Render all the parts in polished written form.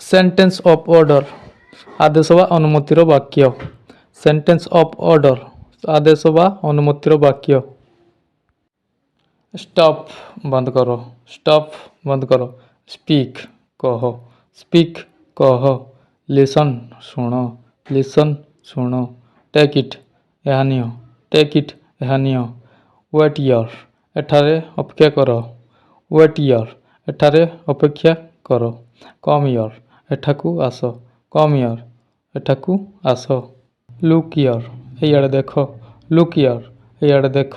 Sentence of order आदेश बा अनुमतिर वाक्य sentence of order आदेश बा अनुमतिर वाक्य स्टॉप बंद करो स्टॉप बंद करो स्पीक कह लिसन सुनो टेक इट यह नियो वेट यर एठारे अपेक्षा करो वेट यर एठारे अपेक्षा करो कम यर एठाकू आस लुक यर इयाड़े देख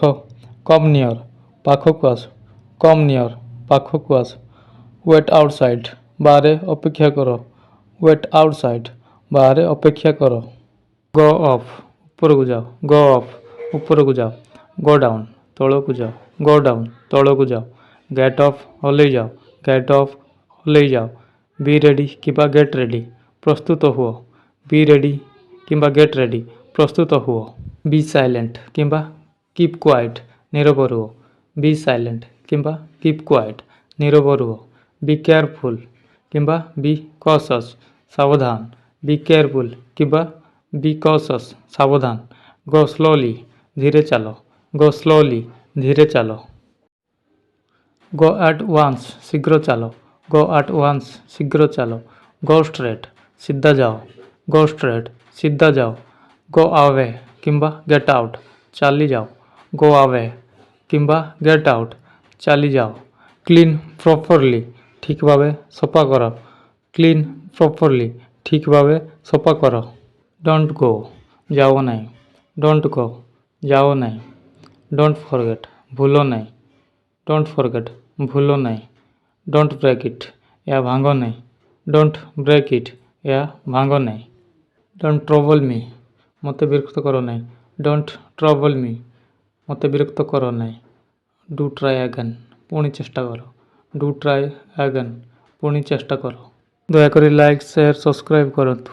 कम नियर पाखकू आस वेट आउटसाइड बाहरे अपेक्षा करो बाहरे अपेक्षा करो गो अप ऊपर को जाओ गो डाउन तलू जाओ गेट अप हल्ले जाओ बी रेडी किंबा गेट रेडी प्रस्तुत हुओ बी रेडी किंबा गेट रेडी प्रस्तुत हुओ बी साइलेंट किंबा कीप क्वाइट नीरव रुहो बी साइलेंट किंबा कीप क्वाइट नीरव रुहो बी केयरफुल किंबा बी कॉशस सावधान बी केयरफुल किंबा बी कॉशस सावधान गो स्लोली धीरे चलो गो एट वांस शीघ्र चलो गो स्ट्रेट सीधा जाओ गो अवे किंबा गेट आउट चली जाओ गो अवे किंबा गेट आउट चली जाओ क्लीन प्रॉपरली ठीक भावे सफा करो डोंट गो जाओ नहीं डोंट फॉरगेट भूलो नहीं डोंट ब्रेक इट या भांगो नहीं डोंट ब्रेक इट या भांगो नहीं डोंट ट्रबल मी मते विरक्त करो नहीं डोंट ट्रबल मी मते विरक्त करो नहीं डू ट्राई अगेन पुणी चेष्टा करो दयाकोरी लाइक शेयर सब्सक्राइब करतु।